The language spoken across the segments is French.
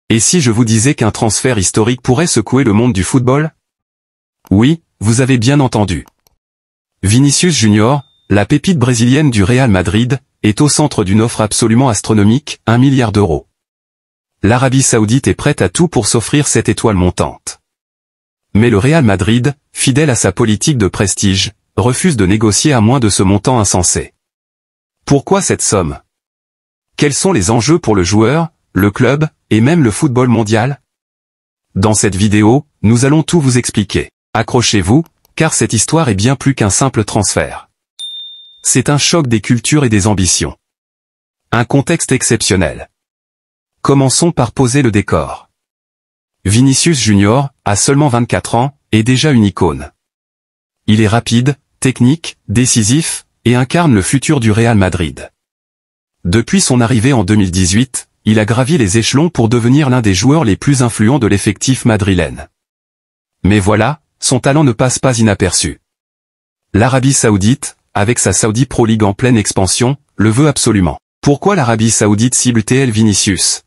Et si je vous disais qu'un transfert historique pourrait secouer le monde du football? Oui, vous avez bien entendu. Vinicius Junior, la pépite brésilienne du Real Madrid, est au centre d'une offre absolument astronomique, 1 milliard d'euros. L'Arabie Saoudite est prête à tout pour s'offrir cette étoile montante. Mais le Real Madrid, fidèle à sa politique de prestige, refuse de négocier à moins de ce montant insensé. Pourquoi cette somme? Quels sont les enjeux pour le joueur, le club, et même le football mondial? Dans cette vidéo, nous allons tout vous expliquer. Accrochez-vous, car cette histoire est bien plus qu'un simple transfert. C'est un choc des cultures et des ambitions. Un contexte exceptionnel. Commençons par poser le décor. Vinicius Junior, à seulement 24 ans, est déjà une icône. Il est rapide, technique, décisif, et incarne le futur du Real Madrid. Depuis son arrivée en 2018, il a gravi les échelons pour devenir l'un des joueurs les plus influents de l'effectif madrilène. Mais voilà, son talent ne passe pas inaperçu. L'Arabie Saoudite, avec sa Saudi Pro League en pleine expansion, le veut absolument. Pourquoi l'Arabie Saoudite cible-t-elle Vinicius?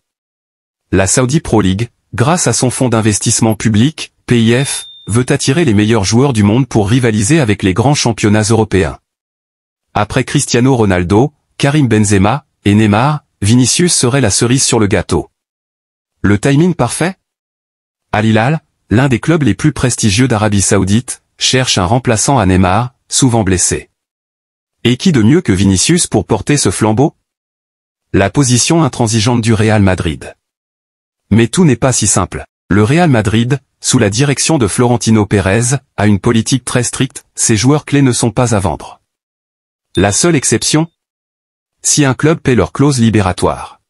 La Saudi Pro League, grâce à son fonds d'investissement public, PIF, veut attirer les meilleurs joueurs du monde pour rivaliser avec les grands championnats européens. Après Cristiano Ronaldo, Karim Benzema, et Neymar, Vinicius serait la cerise sur le gâteau. Le timing parfait? Al Hilal, l'un des clubs les plus prestigieux d'Arabie Saoudite, cherche un remplaçant à Neymar, souvent blessé. Et qui de mieux que Vinicius pour porter ce flambeau? La position intransigeante du Real Madrid. Mais tout n'est pas si simple. Le Real Madrid, sous la direction de Florentino Pérez, a une politique très stricte, ses joueurs clés ne sont pas à vendre. La seule exception? Si un club paie leur clause libératoire.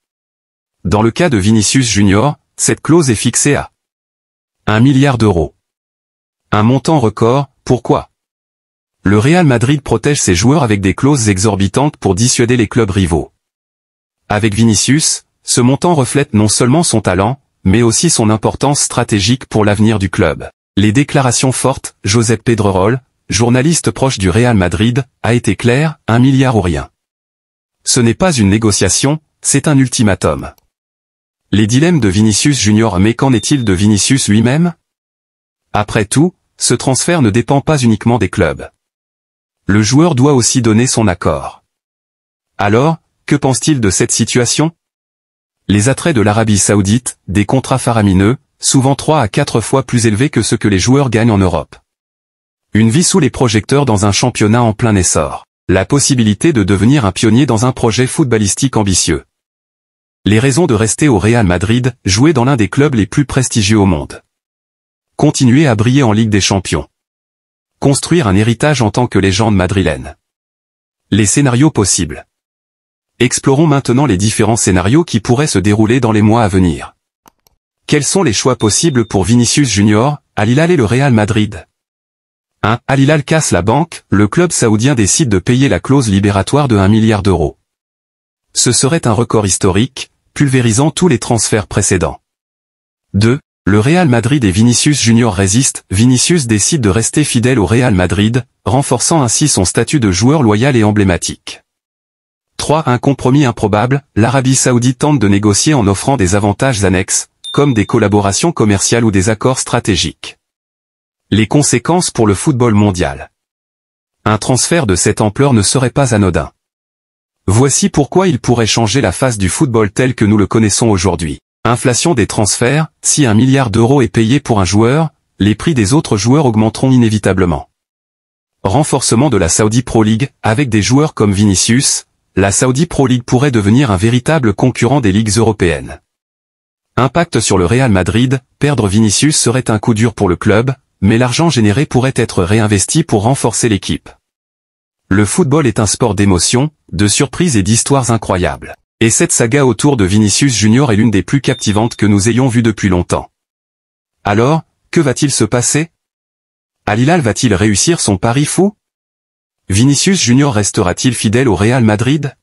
Dans le cas de Vinicius Junior, cette clause est fixée à 1 milliard d'euros. Un montant record, pourquoi? Le Real Madrid protège ses joueurs avec des clauses exorbitantes pour dissuader les clubs rivaux. Avec Vinicius, ce montant reflète non seulement son talent, mais aussi son importance stratégique pour l'avenir du club. Les déclarations fortes, Josep Pedrerol, journaliste proche du Real Madrid, a été clair, 1 milliard ou rien. Ce n'est pas une négociation, c'est un ultimatum. Les dilemmes de Vinicius Junior, mais qu'en est-il de Vinicius lui-même? Après tout, ce transfert ne dépend pas uniquement des clubs. Le joueur doit aussi donner son accord. Alors, que pense-t-il de cette situation? Les attraits de l'Arabie Saoudite, des contrats faramineux, souvent 3 à 4 fois plus élevés que ce que les joueurs gagnent en Europe. Une vie sous les projecteurs dans un championnat en plein essor. La possibilité de devenir un pionnier dans un projet footballistique ambitieux. Les raisons de rester au Real Madrid, jouer dans l'un des clubs les plus prestigieux au monde. Continuer à briller en Ligue des Champions. Construire un héritage en tant que légende madrilène. Les scénarios possibles. Explorons maintenant les différents scénarios qui pourraient se dérouler dans les mois à venir. Quels sont les choix possibles pour Vinicius Junior, Al Hilal et le Real Madrid? 1. Al Hilal casse la banque, le club saoudien décide de payer la clause libératoire de 1 milliard d'euros. Ce serait un record historique, pulvérisant tous les transferts précédents. 2. Le Real Madrid et Vinicius Junior résistent, Vinicius décide de rester fidèle au Real Madrid, renforçant ainsi son statut de joueur loyal et emblématique. 3. Un compromis improbable, l'Arabie Saoudite tente de négocier en offrant des avantages annexes, comme des collaborations commerciales ou des accords stratégiques. Les conséquences pour le football mondial. Un transfert de cette ampleur ne serait pas anodin. Voici pourquoi il pourrait changer la face du football tel que nous le connaissons aujourd'hui. Inflation des transferts, si 1 milliard d'euros est payé pour un joueur, les prix des autres joueurs augmenteront inévitablement. Renforcement de la Saudi Pro League, avec des joueurs comme Vinicius, la Saudi Pro League pourrait devenir un véritable concurrent des ligues européennes. Impact sur le Real Madrid, perdre Vinicius serait un coup dur pour le club, mais l'argent généré pourrait être réinvesti pour renforcer l'équipe. Le football est un sport d'émotion, de surprises et d'histoires incroyables. Et cette saga autour de Vinicius Junior est l'une des plus captivantes que nous ayons vues depuis longtemps. Alors, que va-t-il se passer? Al Hilal va-t-il réussir son pari fou? Vinicius Junior restera-t-il fidèle au Real Madrid?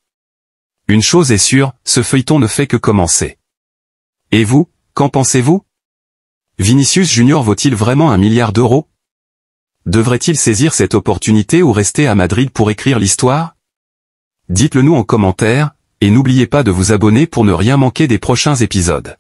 Une chose est sûre, ce feuilleton ne fait que commencer. Et vous, qu'en pensez-vous? Vinicius Junior vaut-il vraiment 1 milliard d'euros? Devrait-il saisir cette opportunité ou rester à Madrid pour écrire l'histoire? Dites-le nous en commentaire, et n'oubliez pas de vous abonner pour ne rien manquer des prochains épisodes.